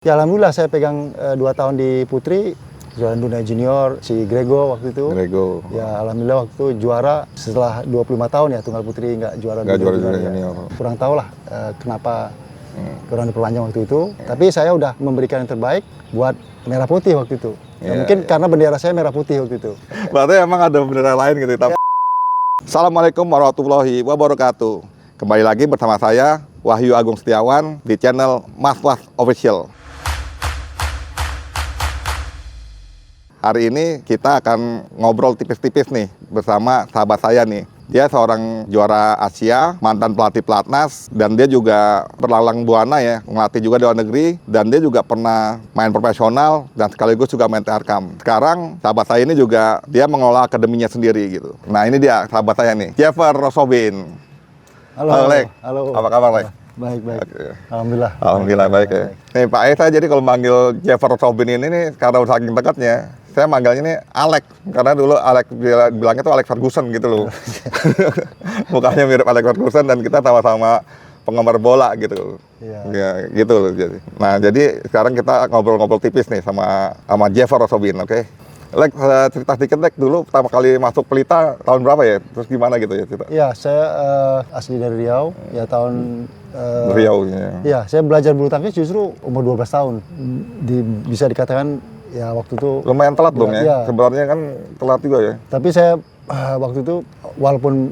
Ya alhamdulillah saya pegang 2 tahun di Putri, kejuaraan dunia junior, si Grego waktu itu. Grego. Ya alhamdulillah waktu itu juara setelah 25 tahun ya tunggal putri nggak juara dunia ya. junior. Kurang tahu lah kenapa kurang diperpanjang waktu itu. Tapi saya udah memberikan yang terbaik buat merah putih waktu itu. Ya, mungkin karena bendera saya merah putih waktu itu. Berarti emang ada bendera lain gitu. Ya. Assalamualaikum warahmatullahi wabarakatuh. Kembali lagi bersama saya Wahyu Agung Setiawan di channel Mas Was Official. Hari ini kita akan ngobrol tipis-tipis nih bersama sahabat saya nih. Dia seorang juara Asia, mantan pelatih pelatnas, dan dia juga berlalang buana ya, ngelatih juga di luar negeri, dan dia juga pernah main profesional dan sekaligus juga main TRKam. Sekarang sahabat saya ini juga dia mengelola akademinya sendiri gitu. Nah ini dia sahabat saya nih, Jeffer Rosobin. Halo, Lek. halo. Apa kabar, Lek? Baik. Oke. Alhamdulillah. Alhamdulillah baik ya. Nih Pak Esa, jadi kalau manggil Jeffer Rosobin ini nih karena udah saking dekatnya, saya manggilnya ini Alex, karena dulu Alex bilangnya tuh Alex Ferguson gitu loh. Mukanya mirip Alex Ferguson dan kita sama-sama penggemar bola gitu. Iya. Ya, gitu loh jadi. Nah, jadi sekarang kita ngobrol-ngobrol tipis nih sama Jeffer Rosobin, oke? Lek, cerita sedikit Lek, dulu pertama kali masuk Pelita tahun berapa ya? Terus gimana gitu ya cerita? Iya, saya asli dari Riau, ya tahun Riau ya. Iya, saya belajar bulu tangkis justru umur 12 tahun. Bisa dikatakan ya waktu itu Lumayan telat dong ya. Iya. Sebenarnya kan telat juga ya. Tapi saya waktu itu walaupun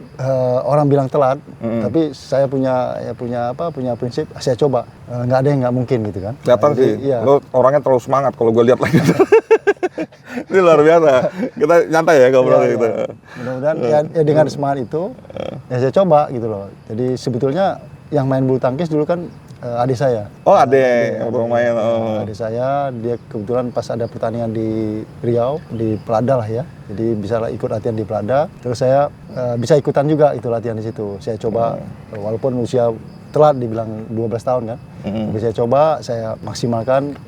orang bilang telat, tapi saya punya prinsip saya coba. Nggak ada yang nggak mungkin gitu kan. Kelihatan Jadi, sih. iya. Lo orangnya terlalu semangat kalau gue lihat lagi. Ini luar biasa. Kita nyantai ya ngobrol Iya, gitu. iya. Mudah-mudahan ya dengan semangat itu ya saya coba gitu loh. Jadi sebetulnya yang main bulu tangkis dulu kan adik saya. Oh, adik yang main. Oh. Adik saya, dia kebetulan pas ada pertandingan di Riau, di Pelada lah ya. Jadi bisa ikut latihan di Pelada. Terus saya bisa ikutan juga itu latihan di situ. Saya coba walaupun usia telat dibilang 12 tahun kan. Tapi saya coba, saya maksimalkan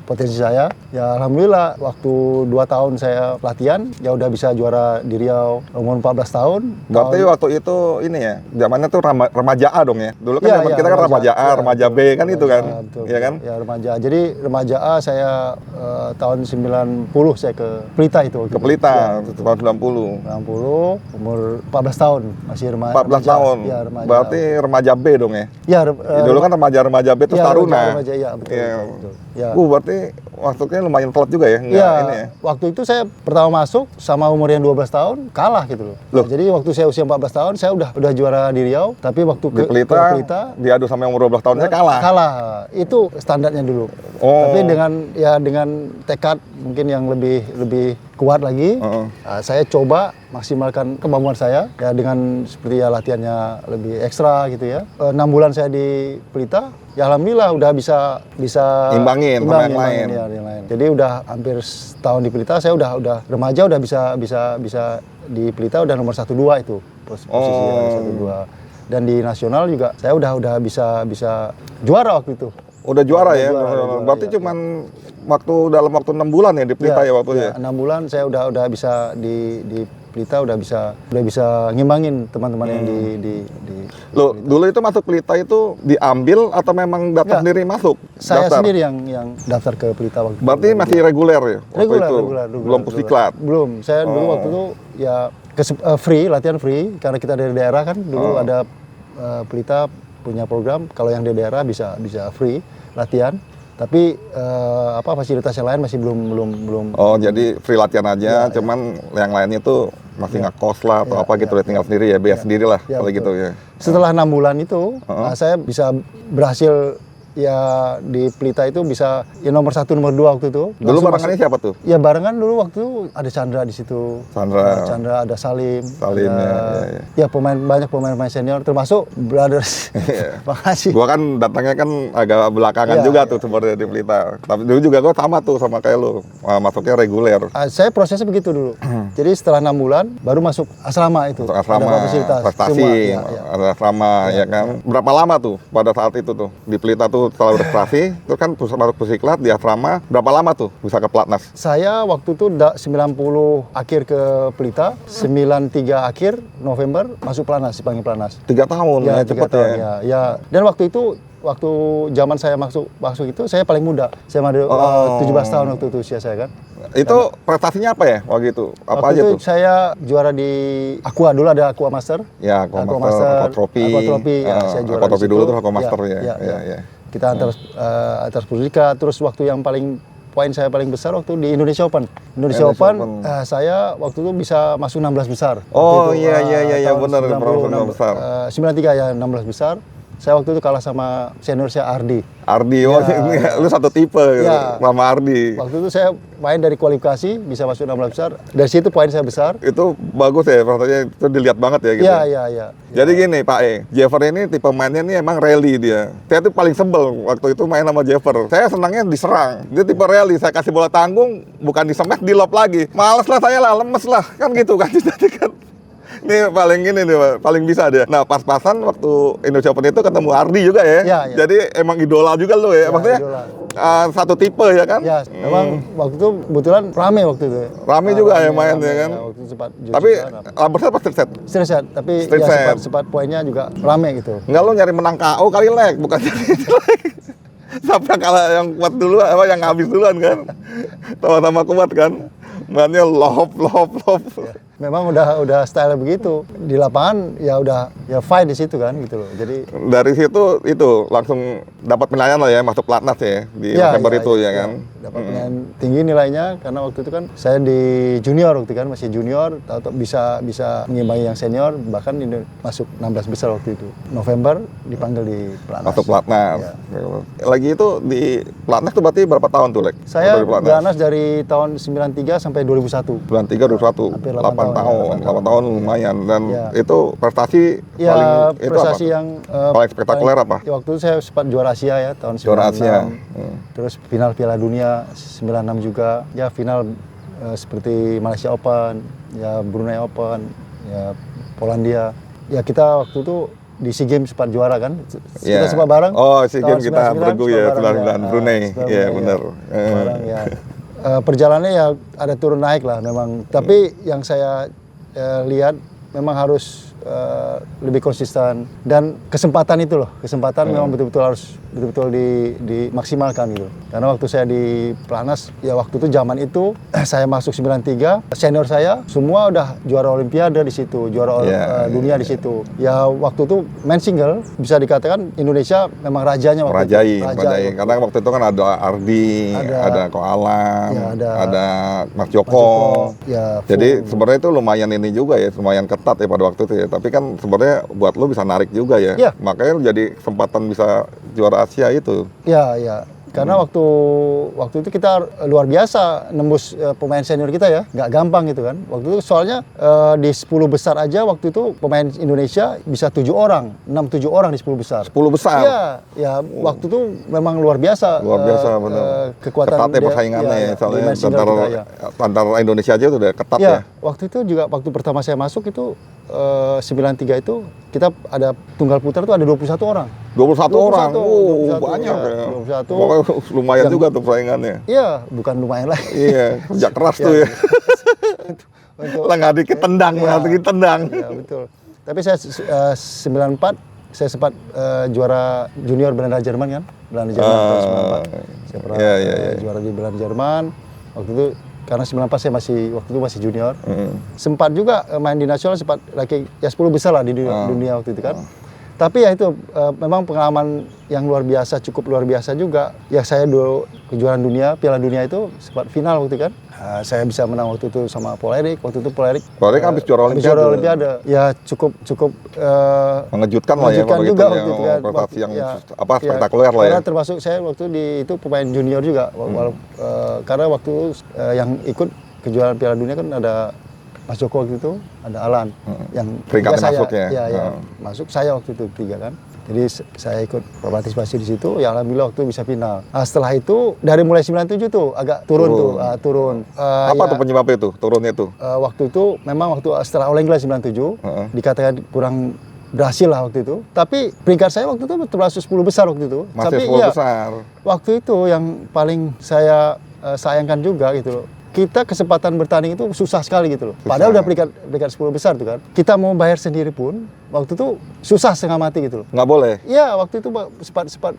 potensi saya. Ya alhamdulillah waktu 2 tahun saya latihan ya udah bisa juara di Riau umur 14 tahun. Berarti waktu itu ini ya, zamannya tuh remaja A dong ya. Dulu kan zaman kita kan remaja A, remaja B kan itu kan. Iya kan? Ya remaja. Jadi remaja A saya tahun 90 saya ke Pelita itu. Ke Pelita tahun 90. 90 umur 14 tahun masih 14 tahun. Ya, remaja. Berarti remaja B dong ya. Ya, dulu kan remaja B itu Taruna. Remaja, ya, betul, Ya. betul. Ya. Berarti waktunya lumayan telat juga ya? Iya, ini ya? waktu itu saya pertama masuk sama umur yang 12 tahun kalah gitu loh. Nah, jadi waktu saya usia 14 tahun saya udah juara di Riau, tapi waktu di Pelita diadu sama yang umur 12 tahun saya kalah. Kalah. Itu standarnya dulu. Oh. Tapi dengan tekad mungkin yang lebih kuat lagi, saya coba maksimalkan kemampuan saya ya dengan seperti ya latihannya lebih ekstra gitu ya. 6 bulan saya di Pelita, ya alhamdulillah udah bisa imbangin sama yang lain. Ya, yang lain. Jadi udah hampir setahun di Pelita, saya udah remaja udah bisa di Pelita udah nomor 1-2 itu posisi 1-2. Dan di nasional juga saya udah bisa juara waktu itu. Udah juara ya? Juara, berarti ya, cuman dalam waktu 6 bulan ya di Pelita ya waktu ya? 6 bulan saya udah bisa di Pelita udah bisa ngimbangin teman-teman yang di Loh, dulu itu masuk Pelita itu diambil atau memang daftar sendiri masuk? Saya daftar. sendiri yang daftar ke Pelita waktu itu. Berarti masih reguler ya? Reguler. Belum pusiklat? Belum. Saya dulu waktu itu ya latihan free karena kita dari daerah kan dulu ada Pelita punya program kalau yang di daerah bisa free latihan. Tapi fasilitas yang lain masih belum. Oh, jadi free latihan aja, cuman yang lainnya tuh masih ngekos lah atau apa gitu, tinggal sendiri ya, biaya sendiri lah kalau gitu ya. Setelah 6 bulan itu, saya bisa berhasil ya di Pelita itu bisa ya nomor 1, nomor 2 waktu itu. Dulu barengannya siapa tuh? Ya barengan dulu waktu itu ada Chandra di situ. Chandra, ada Salim. Ya banyak pemain senior termasuk brothers. Makasih. Gua kan datangnya kan agak belakangan juga tuh sebenarnya di Pelita. Tapi dulu juga gua sama tuh sama kayak lu. Masuknya reguler. Saya prosesnya begitu dulu. Jadi setelah 6 bulan baru masuk asrama itu. Asrama, prestasi, ada asrama ya kan. Berapa lama tuh pada saat itu tuh di Pelita tuh setelah berprestasi, itu kan masuk pusiklat di asrama, berapa lama tuh bisa ke pelatnas? Saya waktu itu 90 akhir ke Pelita, 93 akhir November masuk pelatnas, dipanggil pelatnas. 3 tahun ya, cepet ya. Ya. Dan waktu itu waktu zaman saya masuk itu saya paling muda. Saya masih 17 tahun waktu itu usia saya kan. Itu prestasinya apa ya waktu itu? Apa Waktu aja itu tuh? saya juara di Aqua, dulu ada Aqua Master. Ya, Aqua Master, Aqua Trophy. Ya, saya juara Aqua Trophy di dulu situ. tuh Aqua Master ya. Ya. Kita antar Purwika, terus waktu yang poin saya paling besar waktu di Indonesia Open. Indonesia Open, saya waktu itu bisa masuk 16 besar. Oh Waktu itu, iya tahun benar, 90, besar. 93 ya 16 besar. Saya waktu itu kalah sama senior saya Ardi. Ardi, lu satu tipe Ya. sama Ardi. Waktu itu saya main dari kualifikasi bisa masuk 16 besar. Dari situ poin saya besar. Itu bagus ya, prestasinya itu dilihat banget ya gitu. Iya. Jadi gini Pak Jeffer ini tipe mainnya ini emang rally dia. Saya tuh paling sebel waktu itu main sama Jeffer. Saya senangnya diserang. Dia tipe rally, saya kasih bola tanggung, bukan di smash, di lob lagi. Males lah saya lah, lemes lah. Kan gitu kan. Jadi kan ini paling gini nih, Pak. Paling bisa dia. Nah, pas-pasan waktu Indonesia Open itu ketemu Ardi juga ya. Iya. Jadi emang idola juga lo ya. Ya, Maksudnya idola. Satu tipe ya kan? Ya, memang waktu itu kebetulan rame waktu itu. Rame juga ya main ya kan? Ya, waktu itu sempat Tapi Lamberset pas set. street set, tapi Street ya set. sempat poinnya juga rame gitu. Enggak, lo nyari menang KO kali leg, bukan jadi leg. Sampai kalah yang kuat duluan, yang habis duluan kan? Sama-sama kuat kan? Mainnya lob. Ya. Memang udah style begitu. Di lapangan ya udah fight di situ kan gitu loh. Jadi dari situ itu langsung dapat penilaian lah ya, masuk pelatnas ya di November itu ya kan? Dapat penilaian tinggi nilainya karena waktu itu kan saya di junior waktu itu kan, masih junior, tahu bisa mengimbangi yang senior, bahkan ini masuk 16 besar waktu itu. November dipanggil di pelatnas. Masuk pelatnas. Ya. Lagi itu di pelatnas tuh berarti berapa tahun tuh, Lek? Saya Dari pelatnas? pelatnas dari tahun 93 sampai 2001. Bulan 3, 21, Hampir 8 tahun. 8 tahun lumayan. Dan Ya. itu prestasi Ya, paling itu prestasi apa? yang Paling spektakuler apa? Ya, waktu itu saya sempat juara Asia ya tahun 96. Juara Asia. Terus final Piala Dunia 96 juga. Ya final seperti Malaysia Open, ya Brunei Open, ya Polandia. Ya kita waktu itu di SEA Games sempat juara kan. Kita sempat bareng. Oh, SEA Games kita 99, bergu ya, sempat bareng, 99 Brunei. Iya, benar. Bareng ya. Perjalanannya ya ada turun naik lah memang. Tapi yang saya lihat memang harus lebih konsisten dan kesempatan itu loh, memang betul-betul harus dimaksimalkan gitu. Karena waktu saya di pelatnas ya waktu itu zaman itu saya masuk 93, senior saya semua udah juara olimpiade di situ, juara dunia di situ. Ya waktu itu main single bisa dikatakan Indonesia memang rajanya waktu Merajai. itu. Karena waktu itu kan ada Ardi, ada Ko Alam, Ya, ada Mas Joko. Ya, Jadi sebenarnya itu lumayan ini juga ya, lumayan ketat ya pada waktu itu ya. Tapi kan sebenarnya buat lo bisa narik juga ya. Ya. Makanya lo jadi kesempatan bisa juara Asia itu. Ya. Karena waktu itu kita luar biasa nembus pemain senior kita ya, nggak gampang gitu kan. Waktu itu soalnya di 10 besar aja waktu itu pemain Indonesia bisa 6-7 orang di 10 besar. 10 besar. Iya, ya waktu itu memang luar biasa. Luar biasa benar. Kekuatan ketat ya persaingannya ya, soalnya pemain single kita, ya. antar Indonesia aja udah ketat ya. Waktu itu juga waktu pertama saya masuk itu 93 itu kita ada tunggal putar itu ada 21 orang. 21 orang. 21, Banyak ya. 21. Pokoknya lumayan juga tuh persaingannya. Iya, bukan lumayan lah. Iya, kerja keras tuh ya. Lah nggak dikit tendang, Ya, betul. Tapi saya 94 saya sempat juara junior Belanda Jerman kan, Belanda Jerman tahun 94. Saya pernah juara di Belanda Jerman. Waktu itu karena 94 saya waktu itu masih junior. Sempat juga main di nasional, sempat ya 10 besar lah di dunia waktu itu kan. Tapi ya itu memang pengalaman yang luar biasa, cukup luar biasa juga. Ya saya dulu kejuaraan dunia, Piala Dunia itu sempat final waktu itu kan. Saya bisa menang waktu itu sama Paul Eric. Waktu itu Paul Eric habis juara Olimpiade. Ya cukup mengejutkan lah ya juga waktu itu kan. Prestasi yang spektakuler lah ya. Karena termasuk saya waktu itu pemain junior juga. Karena waktu yang ikut kejuaraan Piala Dunia kan ada Mas Joko waktu itu, ada Alan yang peringkat saya masuk ya. Masuk saya waktu itu 3 kan. Jadi saya ikut partisipasi di situ, ya alhamdulillah waktu itu bisa final. Setelah itu dari mulai 97 tuh agak turun. Apa tuh penyebabnya tuh, turunnya tuh? Waktu itu memang setelah All England 97 dikatakan kurang berhasil lah waktu itu. Tapi peringkat saya waktu itu termasuk 10 besar waktu itu. Masih tapi 10 besar. Waktu itu yang paling saya sayangkan juga gitu loh. kita kesempatan bertanding itu susah sekali gitu loh. Padahal udah peringkat 10 besar tuh kan. Kita mau bayar sendiri pun waktu itu susah setengah mati gitu loh. Nggak boleh. Iya, waktu itu sempat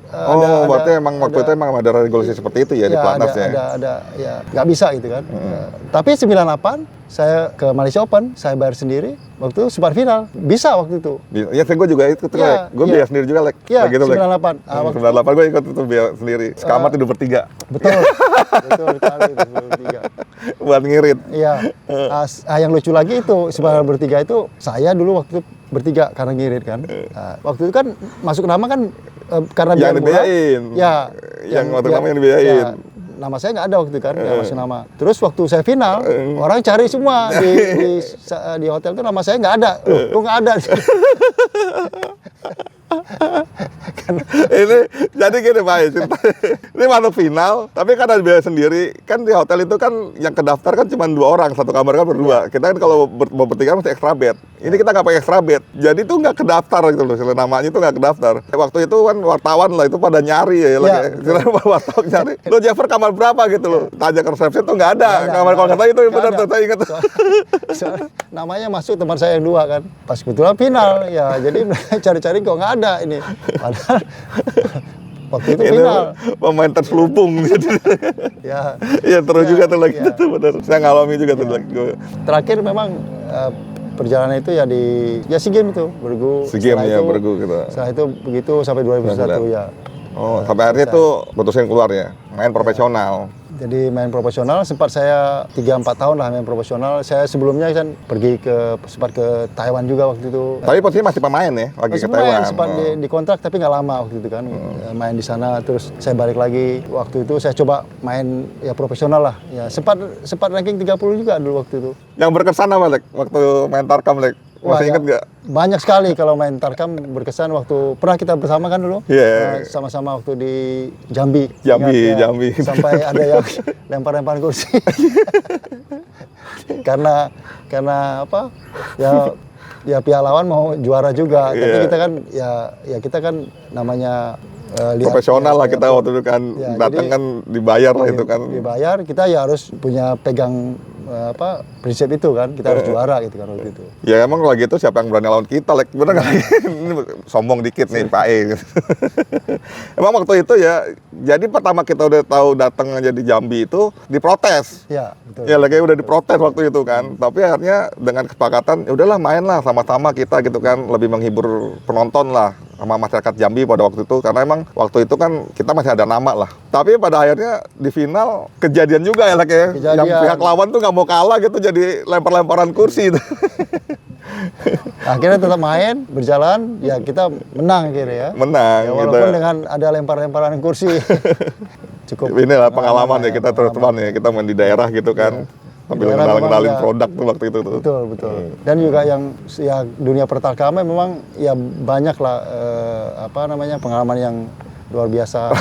Berarti emang waktu itu emang ada regulasi seperti itu ya di Pelatnas ya. Ada ya nggak bisa gitu kan. Tapi 98 saya ke Malaysia Open, saya bayar sendiri. Waktu itu sempat final, bisa waktu itu. Ya, gue juga ikut tuh, Iya, Gue iya. biaya sendiri juga, Lek. Iya, Kayak gitu, Lek. 98. Waktu 98 gue ikut itu biaya sendiri. Sekamar tidur bertiga. betul, betul sekali, betul bertiga. Buat ngirit. Iya. Yang lucu lagi itu sebenarnya bertiga itu saya dulu waktu itu bertiga karena ngirit kan. Waktu itu kan masuk nama kan karena Yang biar murah. dibiayain. Ya. Yang waktu nama yang dibiayain. Ya, nama saya nggak ada waktu itu kan, nggak masuk nama. Terus waktu saya final, orang cari semua di hotel itu nama saya nggak ada. Loh, kok nggak ada? Ini jadi gini Pak, ini masuk final, tapi kan ada biaya sendiri. Kan di hotel itu kan yang kedaftar kan cuma 2 orang, satu kamar kan berdua. Kita kan kalau mau bertiga mesti extra bed. Ini kita nggak pakai extra bed, jadi tuh nggak kedaftar gitu loh. Namanya itu nggak kedaftar. Waktu itu kan wartawan lah itu pada nyari ya, wartawan nyari. Lo Jeffer kamar berapa gitu loh? Tanya ke resepsi tuh nggak ada. Kamar kalau kata itu benar tuh saya ingat. Namanya masuk teman saya yang 2 kan. Pas kebetulan final ya, jadi mereka cari-cari kok nggak ada ini. Padahal waktu itu final. Pemain terselubung gitu. Ya. Iya terus juga tuh lagi ya. itu benar. Saya ngalami juga tuh lagi. Terakhir memang perjalanan itu ya di SEA Games itu bergu. SEA Games ya bergu gitu. Setelah itu begitu sampai 2001 ya. Oh, sampai akhirnya tuh putusin keluar ya, main profesional. Jadi main profesional sempat saya 3-4 tahun lah main profesional. Saya sebelumnya kan pergi sempat ke Taiwan juga waktu itu. Tapi posisinya masih pemain ya, lagi ke Taiwan. Sempat di kontrak tapi nggak lama waktu itu kan. Main di sana terus saya balik lagi. Waktu itu saya coba main ya profesional lah. Ya sempat ranking 30 juga dulu waktu itu. Yang berkesan apa, Lek? Waktu main Tarkam, Lek? Masih inget nggak? Banyak sekali kalau main Tarkam berkesan waktu pernah kita bersama kan dulu. Iya. Sama-sama waktu di Jambi. Jambi, Ingat, ya? Jambi. Sampai ada yang lempar-lempar kursi. karena apa? Ya pihak lawan mau juara juga. Tapi Iya. kita kan namanya lihat, Profesional lah kita waktu itu kan, datang jadi, kan dibayar lah itu kan. Dibayar, kita ya harus punya pegang prinsip itu kan, kita harus juara gitu kan waktu itu. Ya emang kalau gitu siapa yang berani lawan kita, Lek? Bener nggak? Ini sombong dikit nih Pak E. Emang waktu itu ya, jadi pertama kita udah tahu datang aja di Jambi itu diprotes. Ya, betul. Ya lagi udah diprotes waktu itu kan. Tapi akhirnya dengan kesepakatan, ya udahlah main lah sama-sama kita gitu kan, lebih menghibur penonton lah sama masyarakat Jambi pada waktu itu, karena emang waktu itu kan kita masih ada nama lah. Tapi pada akhirnya di final kejadian juga ya, Lek ya. Kejadian. Yang pihak lawan tuh nggak mau kalah gitu, jadi lempar-lemparan kursi itu. Akhirnya tetap main, berjalan, ya kita menang akhirnya ya. Menang Ya, walaupun gitu. dengan ada lempar-lemparan kursi. Cukup. Inilah pengalaman ya kita terus-terusan ya, kita main di daerah gitu kan. Sambil daerah ngenalin memang produk tuh waktu itu tuh. Betul. Dan juga yang ya dunia pertarkaman memang ya banyak lah pengalaman yang luar biasa.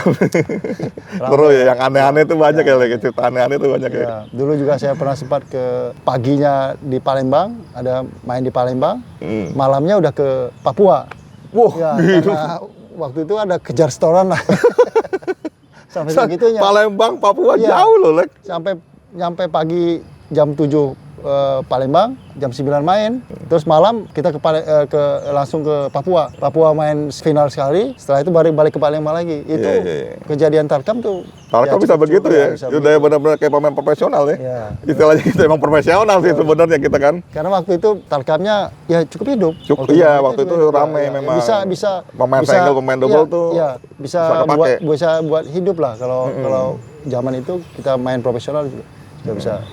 Terus ya yang aneh-aneh tuh banyak ya, Lek. Cerita aneh-aneh tuh banyak ya. Ya, dulu juga saya pernah sempat ke paginya di Palembang, ada main di Palembang, malamnya udah ke Papua. Wah, Ya, gitu. karena waktu itu ada kejar setoran lah. Sampai segitunya. Palembang, Papua Iya. jauh loh, Lek. Sampai nyampe pagi jam 7 Palembang, jam 9 main, terus malam kita langsung ke Papua. Papua main final sekali, setelah itu balik ke Palembang lagi. Itu Iya. kejadian Tarkam tuh. Tarkam bisa begitu ya. bisa Udah benar-benar kayak pemain profesional ya. Iya. Istilahnya kita emang profesional sih sebenarnya kita kan. Karena waktu itu Tarkamnya ya cukup hidup. Iya, waktu itu cukup hidup. rame Ya, memang. Bisa Pemain single, pemain double tuh bisa kepake. buat hidup lah kalau zaman itu kita main profesional juga bisa.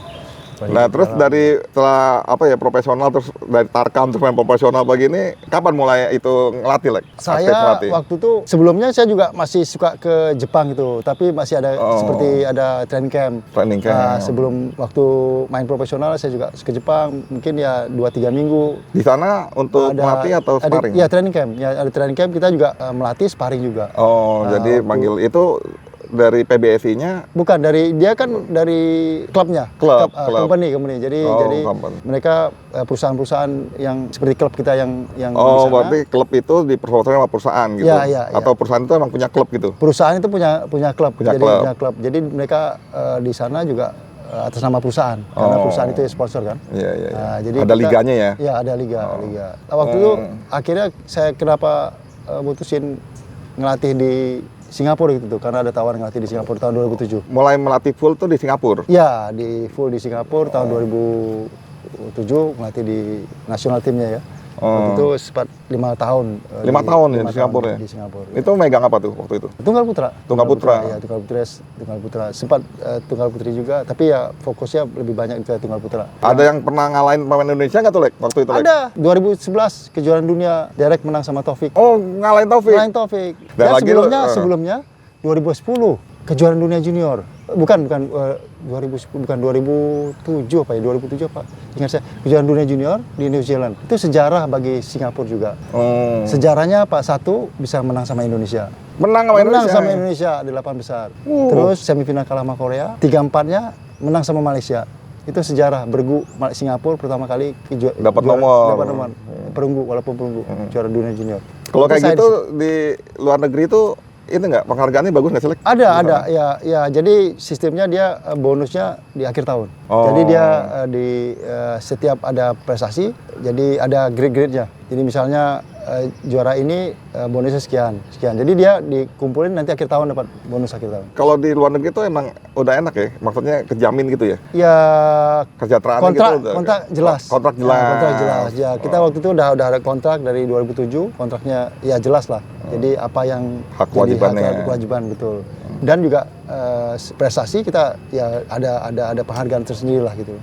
Nah terus dari setelah profesional, terus dari Tarkam terus main profesional begini, kapan mulai itu ngelatih, Lek? Aktif Saya ngelatih? waktu itu sebelumnya saya juga masih suka ke Jepang itu, tapi masih ada seperti ada training camp. Training camp. Nah, sebelum waktu main profesional saya juga ke Jepang, mungkin ya 2-3 minggu. Di sana untuk melatih atau sparring? Ya training camp, ya ada training camp kita juga melatih sparring juga. Oh, jadi manggil itu dari PBSI-nya? Bukan, dia kan dari klubnya, Klub. company. Jadi Company. mereka perusahaan-perusahaan yang seperti klub kita yang di Oh, sana. berarti klub itu dipersponsori sama perusahaan gitu? Iya. Atau perusahaan itu emang punya klub gitu? Perusahaan itu punya klub, Punya jadi klub. punya klub. Jadi mereka di sana juga atas nama perusahaan, karena perusahaan itu sponsor kan. Iya, iya. Nah, jadi Ada liganya ya? Iya, ada liga. Nah, waktu itu akhirnya saya kenapa mutusin ngelatih di Singapura gitu tuh, karena ada tawaran ngelatih di Singapura tahun 2007. Mulai melatih full tuh di Singapura? Ya, di full di Singapura tahun 2007 ngelatih di nasional timnya ya. Waktu itu sempat 5 tahun. 5 tahun ya di Singapura ya? Di Singapura. Itu megang apa tuh waktu itu? Tunggal putra. Tunggal putra. Ya, tunggal putra. Sempat tunggal putri juga, tapi ya fokusnya lebih banyak ke tunggal putra. Ada yang pernah ngalahin pemain Indonesia nggak tuh, Lek? Waktu itu, Lek? Ada. 2011 kejuaraan dunia, Derek menang sama Taufik. Oh, ngalahin Taufik? Ngalahin Taufik. Dan Dan lagi sebelumnya 2010 kejuaraan dunia junior. Bukan 2010, bukan 2007 apa ya? 2007 apa? Ingat saya, kejuaraan dunia junior di New Zealand. Itu sejarah bagi Singapura juga. Sejarahnya Pak, satu bisa menang sama Indonesia. Menang sama Indonesia? Menang sama Indonesia di 8 besar. Terus semifinal kalah sama Korea. 3-4-nya menang sama Malaysia. Itu sejarah bergu Singapura pertama kali dapat nomor perunggu, walaupun perunggu juara dunia junior. Kalau kayak gitu di luar negeri itu itu nggak penghargaannya bagus nggak sih? Ada ya jadi sistemnya dia bonusnya di akhir tahun. Jadi dia di setiap ada prestasi jadi ada grade-grade-nya. Jadi misalnya juara ini bonusnya sekian. Jadi dia dikumpulin nanti akhir tahun dapat bonus akhir tahun. Kalau di luar negeri itu emang udah enak ya? Maksudnya kejamin gitu ya? Ya kesejahteraan kontrak, gitu. Kontrak jelas. Kontrak jelas. Ya, kontrak jelas. Ya, kita waktu itu udah ada kontrak dari 2007, kontraknya ya jelas lah. Jadi apa yang hak kewajibannya. Kewajiban betul. Dan juga prestasi kita ya ada penghargaan tersendiri lah gitu.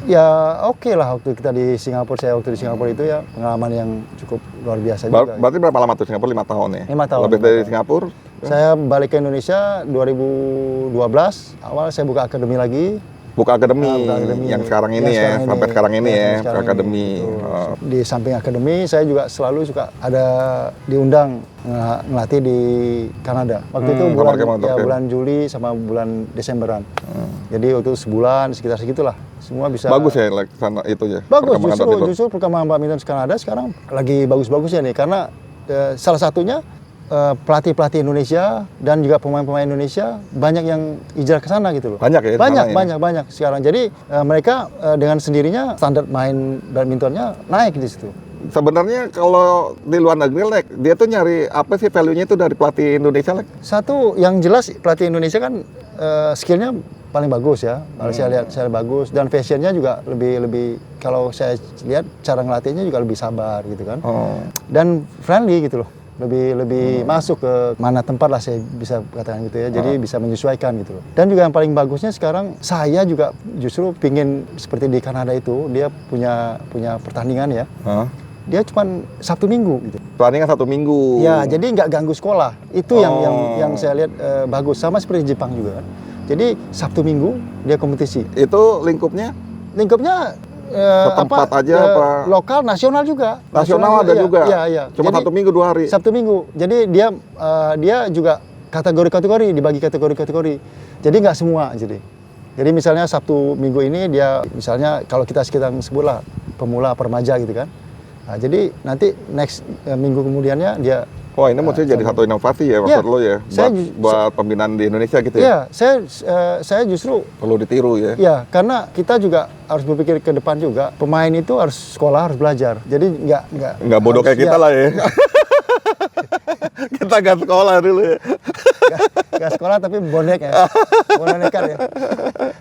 Ya oke lah waktu kita di Singapura, saya waktu di Singapura itu ya pengalaman yang cukup luar biasa juga. Berarti berapa lama tuh Singapura? 5 tahun ya? 5 tahun. Lebih dari Singapura? Saya balik ke Indonesia 2012, awal saya buka akademi lagi. Buka akademi yang sekarang ini ya, sampai sekarang ini ya, akademi. Di samping akademi, saya juga selalu suka ada diundang ngelatih di Kanada. Waktu itu bulan Juli sama bulan Desemberan. Jadi waktu itu sebulan, sekitar segitulah. Semua bisa. Bagus ya, like, sana itu ya. Bagus, justru perkembangan badminton Kanada sekarang lagi bagus-bagusnya nih, karena salah satunya pelatih-pelatih Indonesia dan juga pemain-pemain Indonesia banyak yang hijrah ke sana gitu loh. Banyak ya? Banyak sekarang. Jadi mereka dengan sendirinya standar main badmintonnya naik di situ. Sebenarnya kalau di luar negeri, Lek, dia tuh nyari apa sih value-nya itu dari pelatih Indonesia, Lek? Satu yang jelas pelatih Indonesia kan skillnya paling bagus ya. Kalau saya lihat saya bagus dan fashionnya juga lebih kalau saya lihat cara ngelatihnya juga lebih sabar gitu kan. Dan friendly gitu loh. Lebih masuk ke mana tempat lah saya bisa katakan gitu ya. Jadi bisa menyesuaikan gitu loh. Dan juga yang paling bagusnya sekarang saya juga justru pingin seperti di Kanada itu dia punya pertandingan ya. Dia cuma Sabtu Minggu gitu. Pertandingan Sabtu Minggu. Ya, jadi nggak ganggu sekolah. Itu yang saya lihat bagus, sama seperti Jepang juga kan. Jadi Sabtu Minggu dia kompetisi. Itu lingkupnya setempat aja apa? Lokal, nasional juga. Nasional ada juga. Iya. Cuma jadi, Sabtu Minggu 2 hari. Sabtu Minggu. Jadi dia juga kategori-kategori, dibagi kategori-kategori. Jadi nggak semua Jadi misalnya Sabtu Minggu ini dia misalnya kalau kita sebutlah pemula, remaja gitu kan. Nah, jadi nanti next minggu kemudiannya dia. Wah, ini maksudnya jadi satu inovasi ya maksud lo ya, buat pembinaan di Indonesia gitu ya? Iya, saya justru perlu ditiru ya? Iya, karena kita juga harus berpikir ke depan juga. Pemain itu harus sekolah, harus belajar. Jadi nggak bodoh kayak kita lah ya. Kita nggak sekolah dulu ya. Nggak sekolah tapi bonek ya, bonekan ya.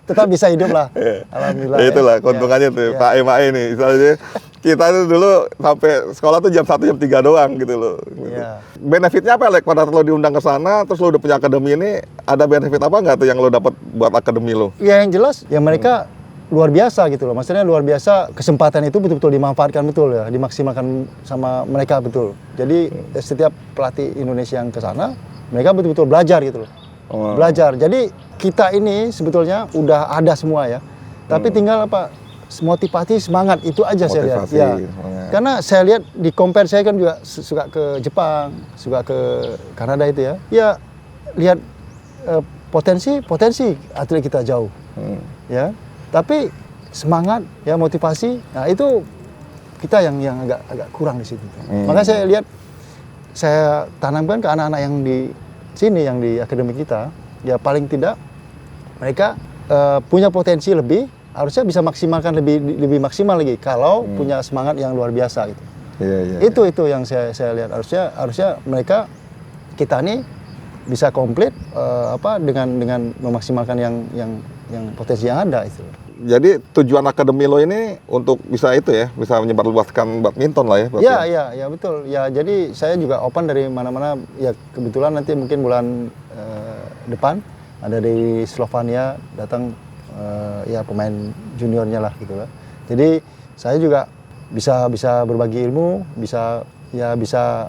Tetap bisa hidup lah. Alhamdulillah. Ya, itulah keuntungannya tuh Pak Ema ini. Misalnya kita tuh dulu sampai sekolah tuh jam 1 jam 3 doang gitu loh. Iya. Benefitnya apa, Lek? Pada lo diundang ke sana, terus lo udah punya akademi ini, ada benefit apa nggak tuh yang lo dapat buat akademi lo? Ya yang jelas, ya mereka luar biasa gitu loh. Maksudnya luar biasa, kesempatan itu betul-betul dimanfaatkan betul ya, dimaksimalkan sama mereka betul. Jadi setiap pelatih Indonesia yang ke sana, mereka betul-betul belajar gitu loh. Belajar. Jadi kita ini sebetulnya udah ada semua ya. Tapi tinggal apa? Motivasi, semangat itu aja saya lihat. Ya. Karena saya lihat di compare, saya kan juga suka ke Jepang, suka ke Kanada itu ya. Ya lihat potensi atlet kita jauh. Ya. Tapi semangat ya, motivasi, nah itu kita yang agak kurang di situ. Maka saya tanamkan ke anak-anak yang di sini, yang di akademi kita, ya paling tidak mereka punya potensi lebih, harusnya bisa maksimalkan lebih maksimal lagi kalau punya semangat yang luar biasa gitu. Itu yang saya lihat, harusnya mereka, kita nih bisa komplit dengan memaksimalkan yang potensi yang ada itu. Jadi tujuan akademi lo ini untuk bisa itu ya, bisa menyebarluaskan badminton lah ya. Ya betul. Ya jadi saya juga open dari mana-mana. Ya kebetulan nanti mungkin bulan depan ada di Slovenia datang ya pemain juniornya lah gitu lah. Jadi saya juga bisa berbagi ilmu, bisa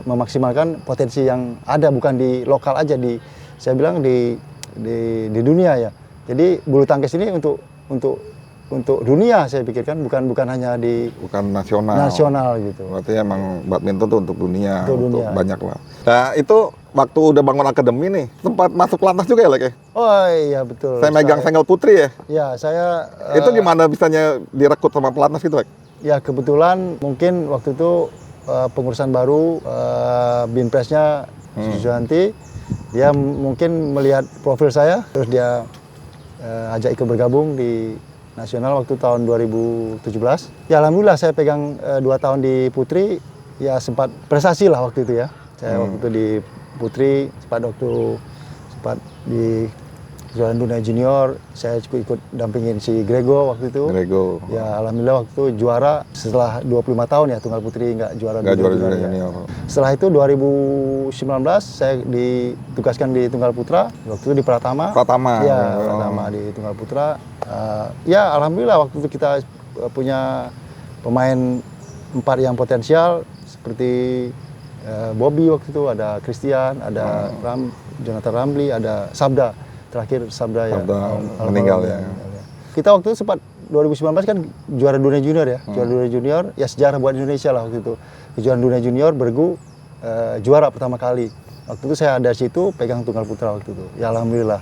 memaksimalkan potensi yang ada, bukan di lokal aja, saya bilang di dunia ya. Jadi bulu tangkis ini untuk dunia saya pikirkan, bukan hanya bukan nasional gitu. Berarti emang badminton tuh untuk dunia, untuk banyak lah. Nah itu waktu udah bangun akademi nih, sempat masuk pelatnas juga ya Lek? Oh iya betul. Saya megang single putri ya? Ya saya... itu gimana bisanya direkrut sama pelatnas gitu Lek? Ya kebetulan mungkin waktu itu pengurusan baru, Binpresnya Sujanti, dia mungkin melihat profil saya, terus dia ajak ikut bergabung di nasional waktu tahun 2017. Ya alhamdulillah saya pegang 2 tahun di Putri, ya sempat prestasi lah waktu itu ya. Saya waktu itu di Putri, sempat di kejuaraan dunia junior, saya ikut dampingin si Grego waktu itu. Ya alhamdulillah waktu itu juara setelah 25 tahun ya Tunggal Putri nggak juara junior. Setelah itu 2019 saya ditugaskan di Tunggal Putra, waktu itu di Pratama. Ya, Pratama di Tunggal Putra. Ya alhamdulillah waktu itu kita punya pemain 4 yang potensial seperti Bobby waktu itu, ada Christian, ada Jonathan Ramli, ada Sabda. Terakhir Sabda ya meninggal ya. Kita waktu itu sempat 2019 kan juara dunia junior ya. Juara dunia junior ya sejarah buat Indonesia lah waktu itu. Kejuaraan dunia junior bergu juara pertama kali. Waktu itu saya ada situ pegang Tunggal Putra waktu itu. Ya alhamdulillah.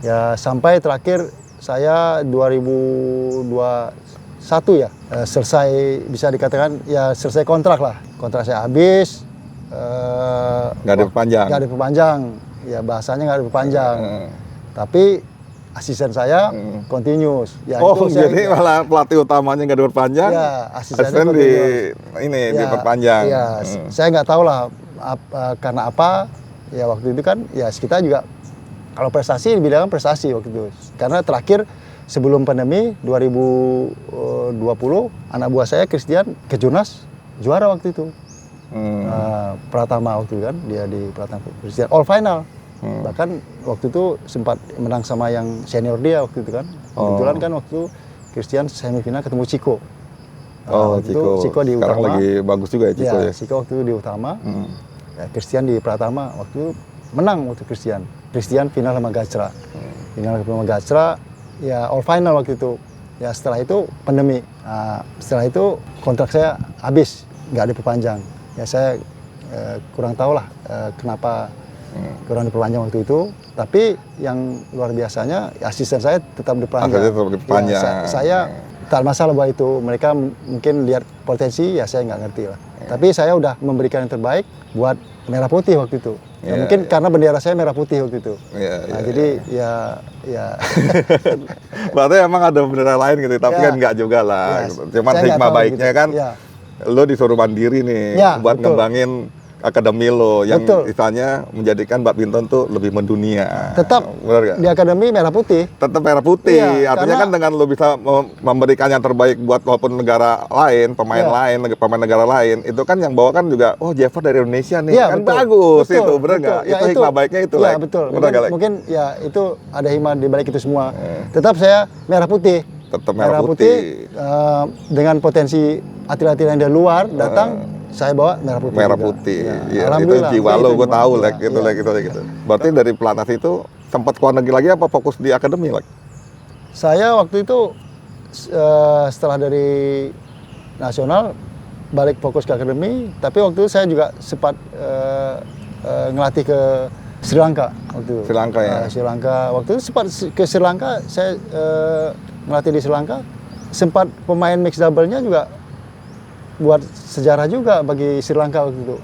Ya sampai terakhir saya 2021 ya selesai, bisa dikatakan ya selesai kontrak lah. Kontrak saya habis. Nggak diperpanjang. Ya bahasanya nggak diperpanjang. Tapi asisten saya continuous. Ya, jadi malah pelatih utamanya nggak diperpanjang. Ya, asisten diperpanjang. Ya, saya nggak tahu lah karena apa. Ya waktu itu kan ya kita juga kalau prestasi dibilang prestasi waktu itu. Karena terakhir sebelum pandemi 2020 anak buah saya Christian ke Jurnas juara waktu itu. Pratama waktu itu kan, dia di Pratama Christian all final. Bahkan waktu itu sempat menang sama yang senior dia waktu itu kan. Kebetulan kan waktu itu Christian semifinal ketemu Chico. Chico di sekarang Utama. Lagi bagus juga ya Chico ya. Chico waktu itu di Utama. Ya, Christian di Pratama waktu itu menang waktu Christian final sama Gacra. Final sama Gacra ya all final waktu itu. Ya setelah itu pandemi. Setelah itu kontrak saya habis, nggak diperpanjang. Ya saya kurang tahu lah kenapa kurang diperpanjang waktu itu. Tapi yang luar biasanya asisten saya tetap diperpanjang. Ya, saya tak masalah buat itu. Mereka mungkin lihat potensi, ya saya nggak ngerti lah. Tapi saya udah memberikan yang terbaik buat Merah Putih waktu itu. Ya, mungkin karena bendera saya merah putih waktu itu. Jadi ya. Berarti emang ada bendera lain gitu, tapi kan nggak juga lah. Cuman hikmah baiknya gitu. Kan, lo disuruh mandiri nih buat ngembangin akademi lo yang istilahnya menjadikan badminton tuh lebih mendunia. Tetap di akademi merah putih. Tetap merah putih. Artinya kan dengan lo bisa memberikan yang terbaik buat walaupun negara lain, pemain negara lain, itu kan yang bawa kan juga, oh Jeffers dari Indonesia nih, kan bagus itu, bener nggak? Ya, itu hikmah baiknya itu lah. Ya betul. Mungkin ya itu ada hikmah di balik itu semua. Tetap saya merah putih. Tetap merah putih. Dengan potensi atlet-atlet yang dari luar datang. Saya bawa merah putih. Ya, itu jiwa lo, gue tahu gitu. Berarti dari pelatnas itu sempat keluar negeri lagi apa fokus di akademi lagi? Saya waktu itu setelah dari nasional balik fokus ke akademi, tapi waktu itu saya juga sempat ngelatih ke Sri Lanka waktu itu. Sri Lanka ya. Sri Lanka waktu itu sempat ke Sri Lanka, saya ngelatih di Sri Lanka. Sempat pemain mixed double-nya juga buat sejarah juga bagi Sri Lanka waktu itu.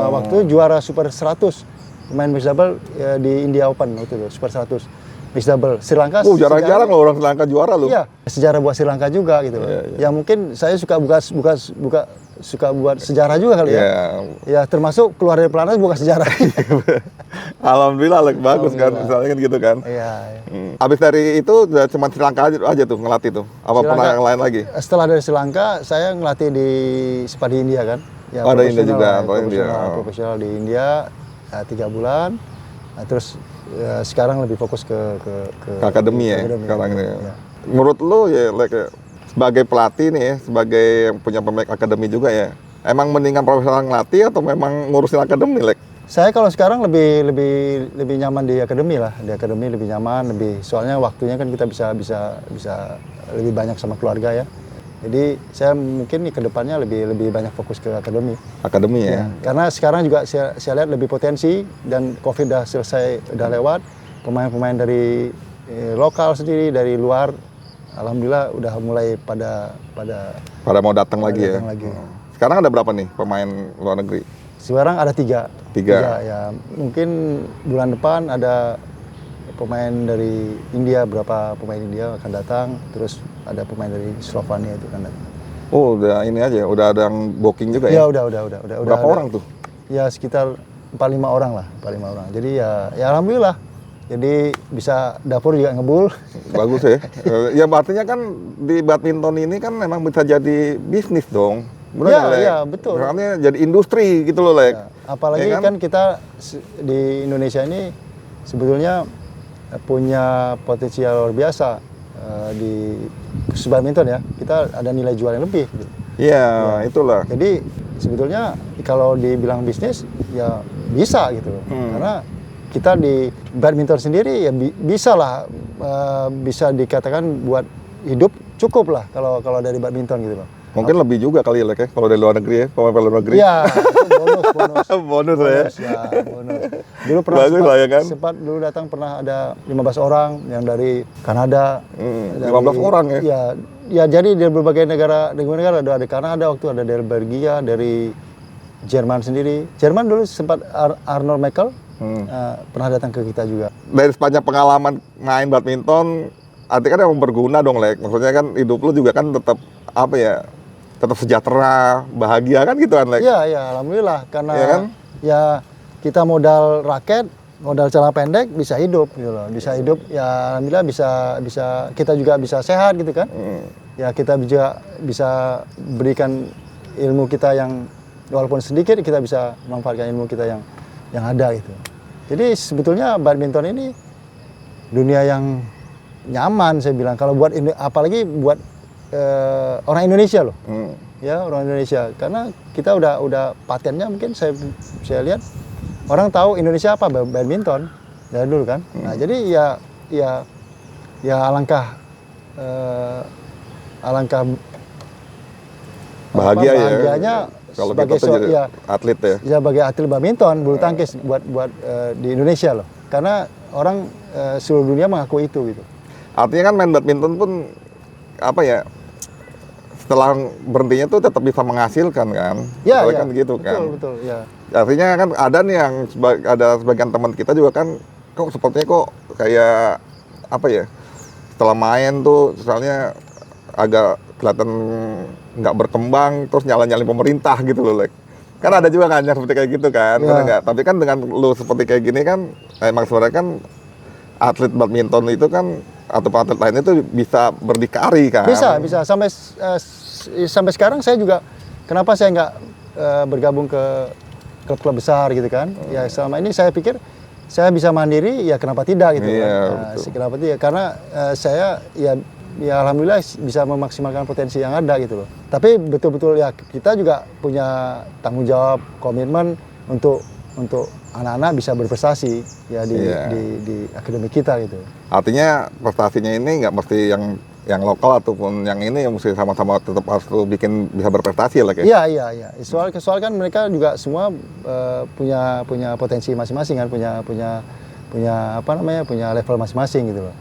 Waktu juara Super 100 pemain mixed double di India Open waktu itu Super 100. mixed double. Sri Lanka Jarang-jarang loh orang Sri Lanka juara loh. Iya, sejarah buat Sri Lanka juga gitu loh. Ya mungkin saya suka suka buat sejarah juga kali ya. Ya termasuk keluar dari pelatnas buka sejarah. Alhamdulillah, bagus kan, misalnya kan gitu kan. Iya. Habis dari itu cuma Sri Lanka aja tuh ngelatih tuh. Apa pernah yang lain lagi? Setelah dari Sri Lanka, saya ngelatih di Sepadi India kan. Ya, ada India juga, profesional di India 3 bulan. Nah, terus sekarang lebih fokus ke akademi ya sekarang ini. Ya. Menurut lu ya, sebagai pelatih nih ya, sebagai yang punya pemilik akademi juga ya, emang mendingan profesional ngelatih atau memang ngurusin akademi, Saya kalau sekarang lebih nyaman di akademi lah, di akademi lebih nyaman, soalnya waktunya kan kita bisa lebih banyak sama keluarga ya. Jadi saya mungkin ke depannya lebih banyak fokus ke akademi. Akademi ya. Karena sekarang juga saya lihat lebih potensi dan COVID udah selesai, udah lewat. Pemain-pemain dari lokal sendiri, dari luar, alhamdulillah udah mulai pada mau datang lagi ya. Sekarang ada berapa nih pemain luar negeri? Sekarang ada 3. 3 ya. Mungkin bulan depan ada pemain dari India, berapa pemain India akan datang, terus ada pemain dari Slovenia itu kan datang. Oh, udah ini aja, udah ada yang booking juga ya? Ya, udah. Berapa orang tuh? Ya sekitar 45 orang lah, 45 orang. Jadi ya alhamdulillah. Jadi bisa dapur juga ngebul. Bagus ya. Ya artinya kan di badminton ini kan memang bisa jadi bisnis dong. Benar, ya, betul. Artinya jadi industri gitu loh, Ya, apalagi ya kan kita di Indonesia ini sebetulnya punya potensial luar biasa di khusus badminton ya. Kita ada nilai jual yang lebih. Iya, itulah. Jadi sebetulnya kalau dibilang bisnis ya bisa gitu. Karena kita di badminton sendiri ya bisa lah, bisa dikatakan buat hidup cukup lah kalau dari badminton gitu loh. Mungkin lebih juga kali ya, kalau dari luar negeri ya, pemain luar negeri. Iya, bonus. bonus ya. Bonus. Dulu pernah sempat dulu datang pernah ada 15 orang yang dari Kanada. 15 orang ya? Ya jadi dari berbagai negara ada Kanada waktu, ada dari Belgia, dari Jerman sendiri. Jerman dulu sempat Arnold Michael pernah datang ke kita juga. Dari sepanjang pengalaman main badminton, artinya kan yang berguna dong, Maksudnya kan hidup lu juga kan tetap apa ya? Tetap sejahtera, bahagia kan gitu kan, Iya, alhamdulillah karena ya, kan? Ya kita modal raket, modal celana pendek bisa hidup gitu loh. Bisa hidup ya alhamdulillah bisa kita juga bisa sehat gitu kan. Ya kita juga bisa berikan ilmu kita yang walaupun sedikit kita bisa memanfaatkan ilmu kita yang ada gitu. Jadi sebetulnya badminton ini dunia yang nyaman saya bilang kalau buat apalagi buat orang Indonesia loh. Ya, orang Indonesia. Karena kita udah patennya mungkin saya lihat orang tahu Indonesia apa badminton dari dulu kan. Nah, jadi ya alangkah bahagianya kalau kita jadi atlet ya. Ya sebagai atlet badminton bulu tangkis buat di Indonesia loh. Karena orang seluruh dunia mengaku itu gitu. Artinya kan main badminton pun apa ya? Setelah berhentinya tuh tetap bisa menghasilkan kan? Ya, kan gitu kan. Betul, ya. Artinya kan ada nih yang ada sebagian teman kita juga kan kok sepertinya kok kayak apa ya? Setelah main tuh misalnya agak kelihatan nggak berkembang terus nyala-nyalin pemerintah gitu loh, Kan ada juga kan yang seperti kayak gitu kan, enggak. Tapi kan dengan lu seperti kayak gini kan emang sebenarnya kan atlet badminton itu kan atau atlet lainnya itu bisa berdikari kan. Bisa sampai sekarang saya juga kenapa saya nggak bergabung ke klub-klub besar gitu kan. Ya selama ini saya pikir saya bisa mandiri ya kenapa tidak gitu kan. Kenapa tidak? Karena saya ya alhamdulillah bisa memaksimalkan potensi yang ada gitu loh. Tapi betul-betul ya kita juga punya tanggung jawab, komitmen untuk anak-anak bisa berprestasi ya di akademi kita gitu. Artinya prestasinya ini nggak mesti yang lokal ataupun yang ini yang mesti sama-sama tetap harus bisa berprestasi ya, Iya. Soal kan mereka juga semua punya potensi masing-masing kan, punya level masing-masing gitu loh.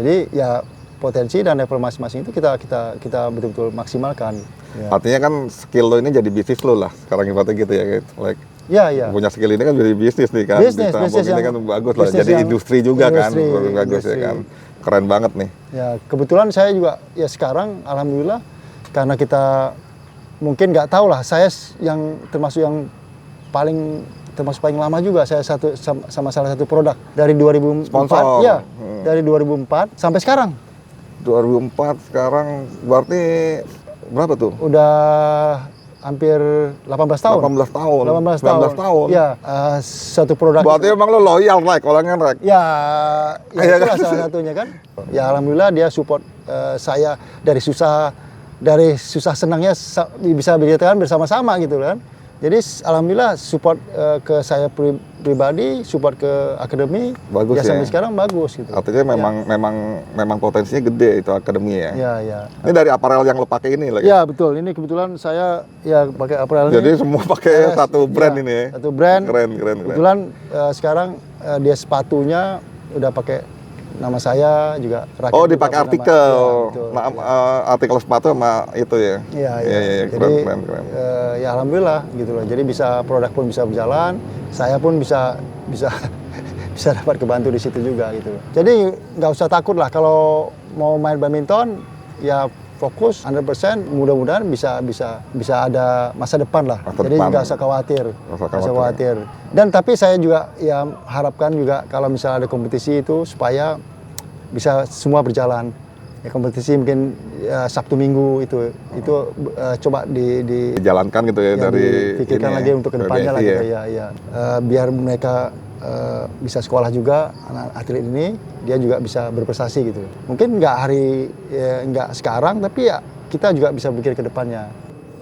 Jadi ya potensi dan level masing-masing itu kita betul-betul maksimalkan. Ya. Artinya kan skill lo ini jadi bisnis lo lah sekarang ibaratnya gitu ya, Ya, ya. Punya skill ini kan jadi bisnis nih kan. Bisnis, Ditampung bisnis ini yang- kan bagus lah. bisnis Jadi yang- industri juga kan, industri, bagus ya industri. kan. Keren banget nih. Ya, kebetulan saya juga ya sekarang alhamdulillah karena kita mungkin nggak tahu lah, saya yang termasuk paling lama juga saya sama salah satu produk dari 2004 Sponsor. ya, dari 2004 sampai sekarang 2004 sekarang berarti berapa tuh? udah hampir 18 tahun. 18 tahun. 18 19 tahun. Ya, satu produk. Berarti emang lo loyal, Rek, orangnya, Rek. Ya, Iya itulah kan? salah satunya kan. Ya alhamdulillah dia support saya dari susah senangnya bisa berjalan bersama-sama gitu kan. Jadi alhamdulillah support ke saya pribadi, support ke akademi, Bagus ya. sampai sekarang bagus gitu. Artinya memang potensinya gede itu akademi ya. Ya, ya. Ini dari aparel yang lo pakai ini lagi. Ya betul. Ini kebetulan saya ya pakai apparel Jadi ini. semua pakai satu brand Ya, ini ya. Satu brand. Keren. Kebetulan sekarang dia sepatunya udah pakai nama saya juga. Rakyat Oh, juga dipakai pakai nama- artikel. Ya, betul. Nah, artikel sepatu sama itu ya. Iya, Iya, Jadi keren. ya alhamdulillah gitu loh. Jadi bisa produk pun bisa berjalan, saya pun bisa bisa dapat kebantu di situ juga gitu loh. Jadi nggak usah takut lah kalau mau main badminton ya fokus 100%, mudah-mudahan bisa ada masa depan lah. Masa Jadi depan. nggak usah khawatir. Nggak usah Nggak usah khawatir. khawatir. Dan tapi saya juga ya harapkan juga kalau misalnya ada kompetisi itu supaya bisa semua berjalan. Ya kompetisi mungkin Sabtu Minggu itu coba Dijalankan gitu ya, dari dipikirkan ini lagi ya, untuk kedepannya lah PBSI gitu ya. Biar mereka bisa sekolah juga, anak atlet ini dia juga bisa berprestasi gitu. Mungkin nggak sekarang tapi ya kita juga bisa pikir ke depannya.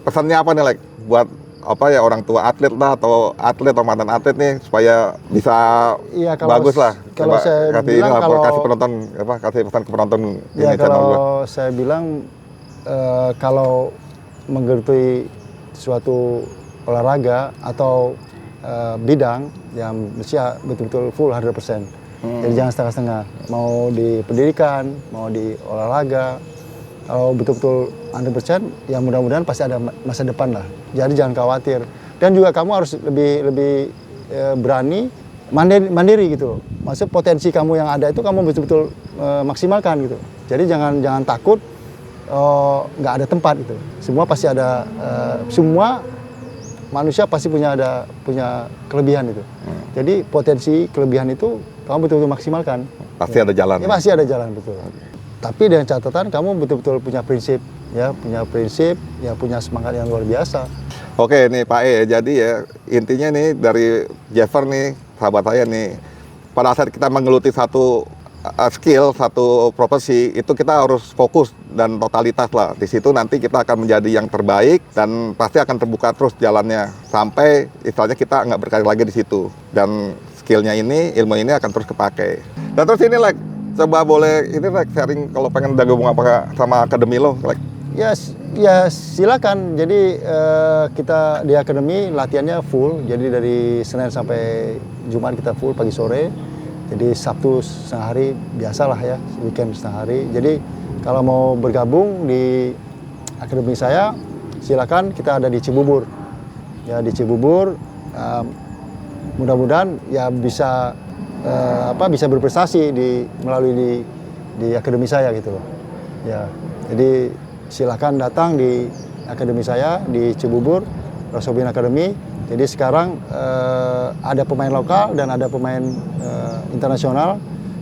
Pesannya apa nih, Lek? Buat apa ya, orang tua atlet lah atau mantan atlet nih supaya bisa Iya, kalau bagus lah. kalau Coba saya kasih bilang ini lah, kalau- kasih pesan ke penonton Ya ini channel gua. kalau saya bilang kalau menggeluti suatu olahraga atau bidang yang mesti betul-betul full 100%. Jadi jangan setengah-setengah. Mau di pendidikan, mau di olahraga, kalau betul-betul 100%, ya mudah-mudahan pasti ada masa depan lah. Jadi jangan khawatir. Dan juga kamu harus lebih berani, mandiri gitu. Maksudnya potensi kamu yang ada itu kamu betul-betul maksimalkan gitu. Jadi jangan takut nggak ada tempat gitu. Semua pasti ada, semua manusia pasti punya kelebihan itu. Jadi potensi kelebihan itu kamu betul-betul maksimalkan. Pasti ada jalan. Ya pasti ada jalan, betul. Tapi dengan catatan kamu betul-betul punya prinsip, ya punya semangat yang luar biasa. Oke nih Pak E, jadi ya intinya nih dari Jeffer nih, sahabat saya nih, pada saat kita menggeluti satu skill, satu profesi, itu kita harus fokus dan totalitas lah. Di situ nanti kita akan menjadi yang terbaik dan pasti akan terbuka terus jalannya sampai istilahnya kita nggak berkarir lagi di situ. Dan skillnya ini, ilmu ini akan terus kepake. Dan terus ini, Lek, coba boleh ini, Lek, sharing kalau pengen gabung apa sama akademi lo, Lek. Ya silakan. Jadi kita di akademi latihannya full. Jadi dari Senin sampai Jumat kita full pagi sore. Jadi Sabtu setengah hari biasalah ya, weekend setengah hari. Jadi kalau mau bergabung di akademi saya, silakan. Kita ada di Cibubur. Ya di Cibubur, mudah-mudahan ya bisa berprestasi melalui di akademi saya gitu loh. Ya, jadi silakan datang di akademi saya di Cibubur, Rosobin Academy. Jadi sekarang ada pemain lokal dan ada pemain internasional.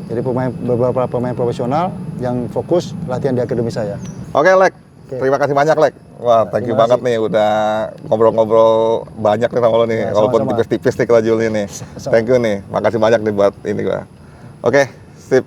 Jadi beberapa pemain profesional yang fokus latihan di akademi saya. Oke, Lek. Oke. Terima kasih banyak, Lek. Wah, thank you Terima banget kasih. nih udah ngobrol-ngobrol banyak nih sama lo nih. Ya, Walaupun sama-sama. tipis-tipis nih kita Juli nih. Sama-sama. Thank you nih. Makasih banyak nih buat ini gua. Oke, sip.